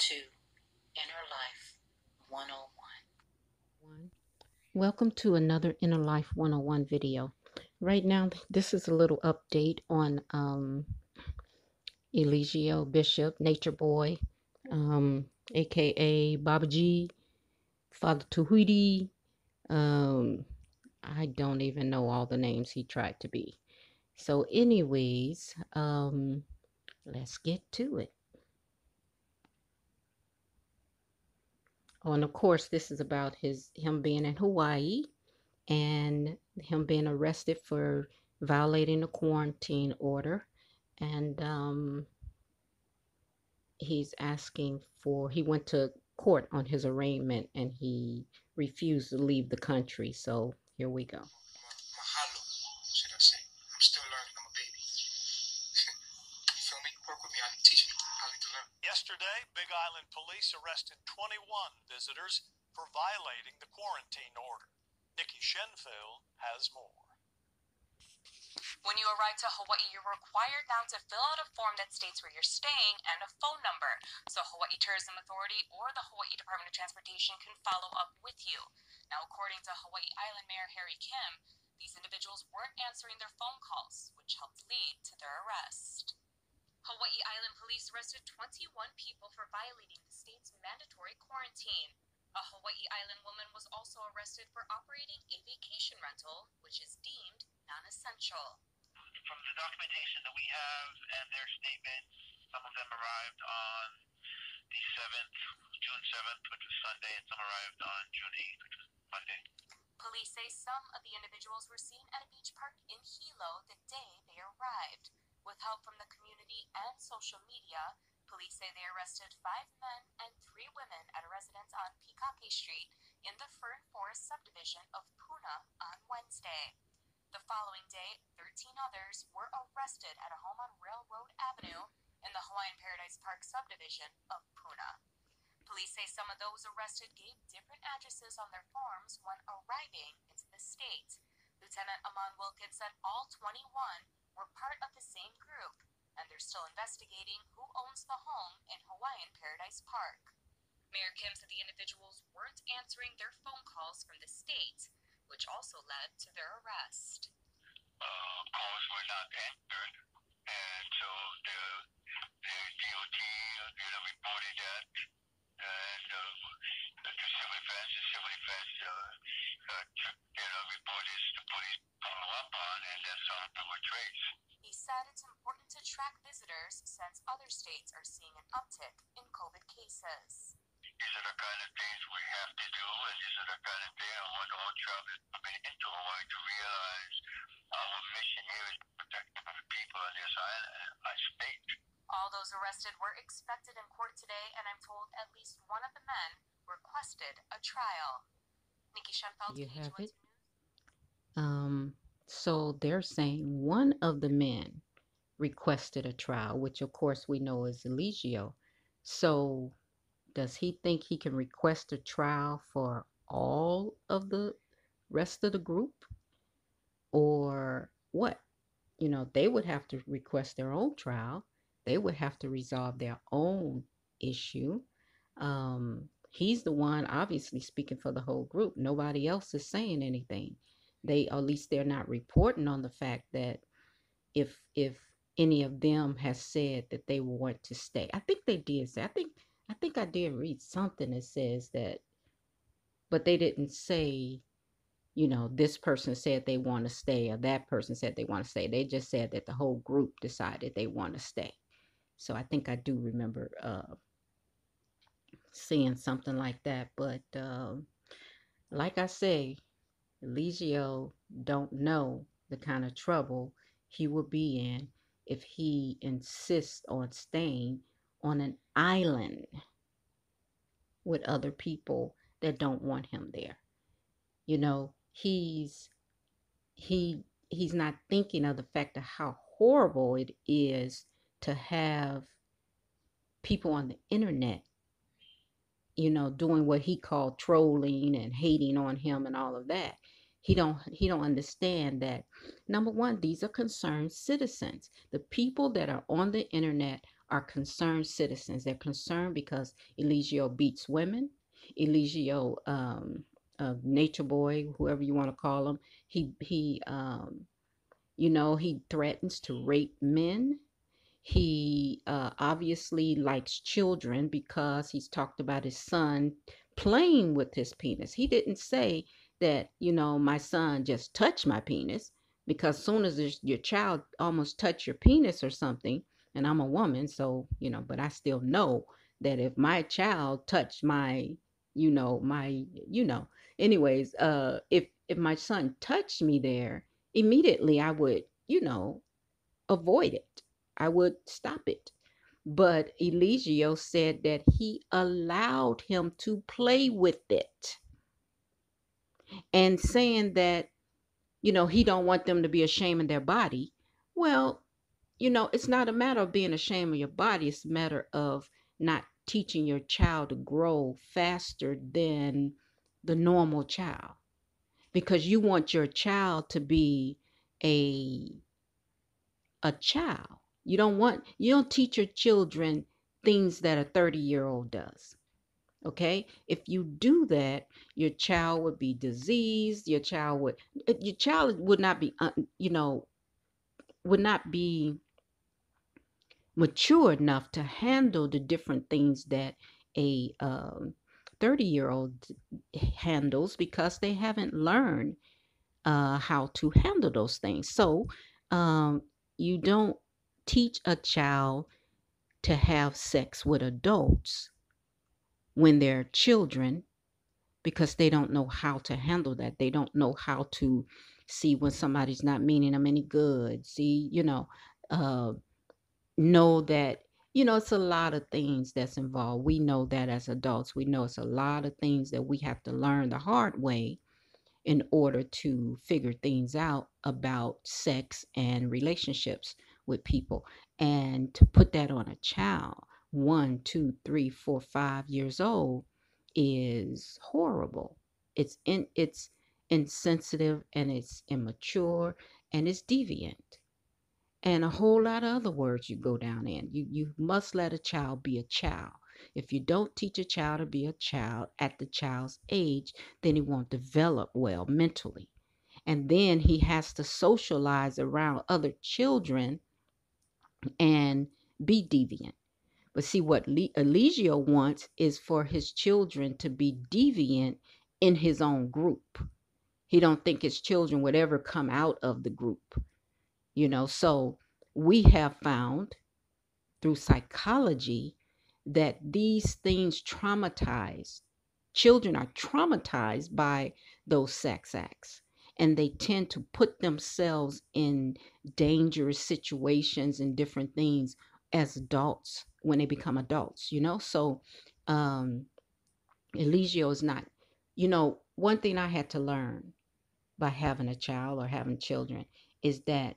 to Inner Life 101. Welcome to another Inner Life 101 video. Right now, this is a little update on Eligio Bishop, Nature Boy, aka Baba G, Father Tuhuidi. I don't even know all the names he tried to be. So, anyways, let's get to it. Oh, and of course, this is about him being in Hawaii and him being arrested for violating the quarantine order. And he went to court on his arraignment and he refused to leave the country. So here we go. Mahalo, should I say. I'm still learning. I'm a baby. You feel me? Work with me. Teach me how to learn. Yesterday, Big Island police arrested 21 visitors for violating the quarantine order. Nikki Shenfield has more. When you arrive to Hawaii, you're required now to fill out a form that states where you're staying and a phone number, so Hawaii Tourism Authority or the Hawaii Department of Transportation can follow up with you. Now, according to Hawaii Island Mayor Harry Kim, these individuals weren't answering their phone calls, which helped lead to their arrest. Hawaii Island police arrested 21 people for violating the state's mandatory quarantine. A Hawaii Island woman was also arrested for operating a vacation rental, which is deemed non-essential. From the documentation that we have and their statements, some of them arrived on the 7th, June 7th, which was Sunday, and some arrived on June 8th, which was Monday. Police say some of the individuals were seen at a beach park in Hilo the day they arrived. With help from the community and social media, police say they arrested 5 men and 3 women at a residence on Pikake Street in the Fern Forest subdivision of Puna on Wednesday. The following day, 13 others were arrested at a home on Railroad Avenue in the Hawaiian Paradise Park subdivision of Puna. Police say some of those arrested gave different addresses on their forms when arriving into the state. Lieutenant Amon Wilkins said all 21 were part of the same group, and they're still investigating who owns the home in Hawaiian Paradise Park. Mayor Kim said the individuals weren't answering their phone calls from the state, which also led to their arrest. Calls were not answered, and so the DOT reported that, and the civil defense reported the police follow up on, and that's how they were traced. He said it's important to track visitors since other states are seeing an uptick in COVID cases. These are the kind of things we have to do, and these are the kind of things I want all travelers coming into Hawaii to realize our mission here is to protect the people on this island, our state. All those arrested were expected in court today, and I'm told at least one of the men requested a trial. Nikki Shenfield, You have KHON2 it. So they're saying one of the men requested a trial, which of course we know is Eligio. So does he think he can request a trial for all of the rest of the group? Or what? They would have to request their own trial. They would have to resolve their own issue. He's the one obviously speaking for the whole group. Nobody else is saying anything. At least they're not reporting on the fact that if any of them has said that they want to stay. I think they did say. I think I did read something that says that, but they didn't say, this person said they want to stay or that person said they want to stay. They just said that the whole group decided they want to stay. So I think I do remember seeing something like that. But like I say, Eligio don't know the kind of trouble he will be in if he insists on staying on an island with other people that don't want him there. He's not thinking of the fact of how horrible it is to have people on the internet, doing what he called trolling and hating on him and all of that. He don't understand that, number one, these are concerned citizens. The people that are on the internet are concerned citizens. They're concerned because Eligio beats women. Eligio, Nature Boy, whoever you want to call him, he threatens to rape men. He obviously likes children because he's talked about his son playing with his penis. He didn't say that, my son just touched my penis, because as soon as your child almost touch your penis or something, and I'm a woman, so, but I still know that if my child touched my, anyways, if my son touched me there, immediately I would, avoid it. I would stop it. But Eligio said that he allowed him to play with it, and saying that, he don't want them to be ashamed of their body. Well, it's not a matter of being ashamed of your body. It's a matter of not teaching your child to grow faster than the normal child, because you want your child to be a child. You don't teach your children things that a 30-year-old does. Okay? If you do that, your child would be diseased. Your child would not be, would not be mature enough to handle the different things that a 30-year-old handles, because they haven't learned how to handle those things. So you don't teach a child to have sex with adults when they're children, because they don't know how to handle that. They don't know how to see when somebody's not meaning them any good. See, know that, it's a lot of things that's involved. We know that as adults. We know it's a lot of things that we have to learn the hard way in order to figure things out about sex and relationships with people. And to put that on a child, 1, 2, 3, 4, 5 years old, is horrible. It's insensitive, and it's immature, and it's deviant, and a whole lot of other words you go down in. You must let a child be a child. If you don't teach a child to be a child at the child's age, then he won't develop well mentally. And then he has to socialize around other children and be deviant. But see, what Eligio wants is for his children to be deviant in his own group. He don't think his children would ever come out of the group. So we have found through psychology that these things traumatize. Children are traumatized by those sex acts, and they tend to put themselves in dangerous situations and different things as adults when they become adults. So Eligio is not, one thing I had to learn by having a child or having children is that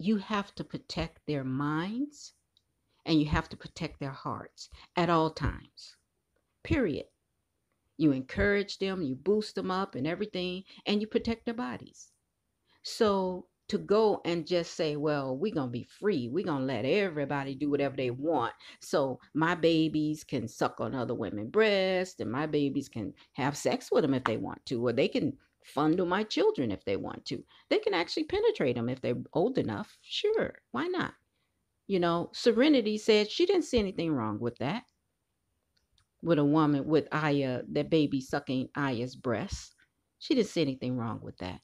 you have to protect their minds, and you have to protect their hearts at all times. Period. You encourage them, you boost them up and everything, and you protect their bodies. So to go and just say, well, we're going to be free, we're going to let everybody do whatever they want, so my babies can suck on other women's breasts, and my babies can have sex with them if they want to, or they can fondle my children if they want to. They can actually penetrate them if they're old enough. Sure, why not? Serenity said she didn't see anything wrong with that, with a woman, with Aya, that baby sucking Aya's breasts. She didn't see anything wrong with that.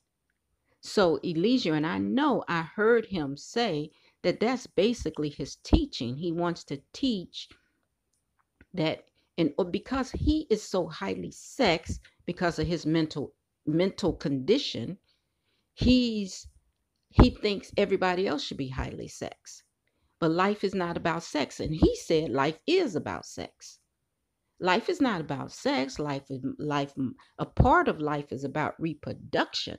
So Eligio, and I heard him say that that's basically his teaching. He wants to teach that, and because he is so highly sexed because of his mental condition, he thinks everybody else should be highly sexed. But life is not about sex, and he said life is about sex. Life is not about sex. A part of life is about reproduction.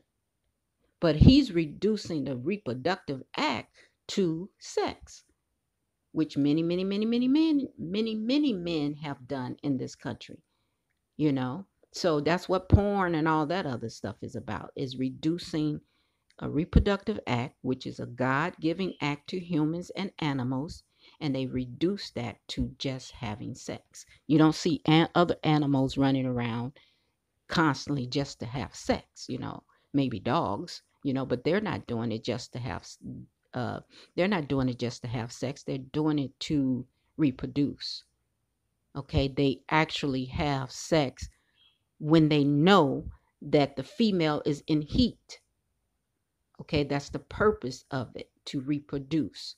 But he's reducing the reproductive act to sex, which many, many, many, many men, many men have done in this country. So that's what porn and all that other stuff is about, is reducing a reproductive act, which is a God-giving act to humans and animals, and they reduce that to just having sex. You don't see other animals running around constantly just to have sex, maybe dogs, but they're not doing it just to have uh they're not doing it just to have sex. They're doing it to reproduce. Okay, they actually have sex when they know that the female is in heat. Okay, that's the purpose of it, to reproduce.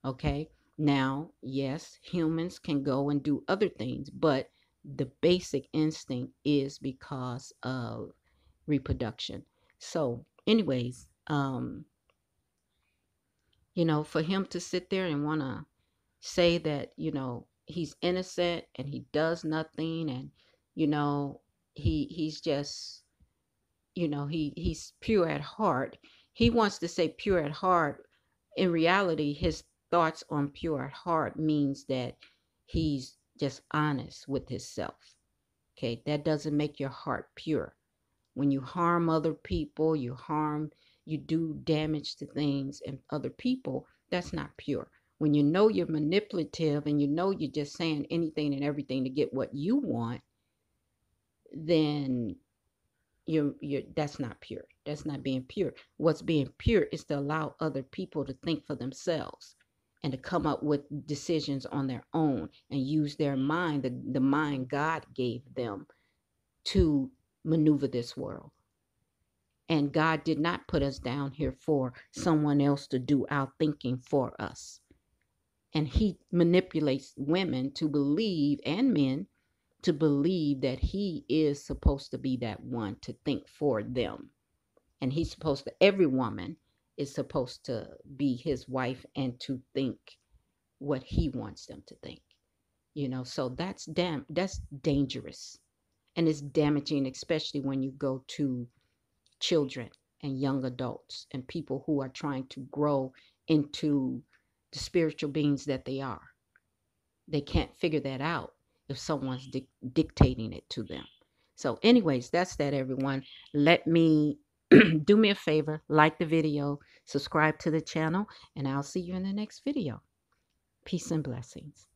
Okay, now, yes, humans can go and do other things, but the basic instinct is because of reproduction. So, anyways, for him to sit there and want to say that, he's innocent and he does nothing, and he's just, he's pure at heart. He wants to say pure at heart. In reality, his thoughts on pure at heart means that he's just honest with himself. Okay, that doesn't make your heart pure. When you harm other people, you do damage to things and other people, that's not pure. When you know you're manipulative and you know you're just saying anything and everything to get what you want, then you're that's not pure. That's not being pure. What's being pure is to allow other people to think for themselves and to come up with decisions on their own and use their mind, the mind God gave them, to maneuver this world. And God did not put us down here for someone else to do our thinking for us. And he manipulates women to believe, and men to believe, that he is supposed to be that one to think for them. And he's supposed to, every woman is supposed to be his wife and to think what he wants them to think. So that's dangerous. And it's damaging, especially when you go to children and young adults and people who are trying to grow into the spiritual beings that they are. They can't figure that out if someone's dictating it to them. So anyways, that's that, everyone. Let me do me a favor, like the video, subscribe to the channel, and I'll see you in the next video. Peace and blessings.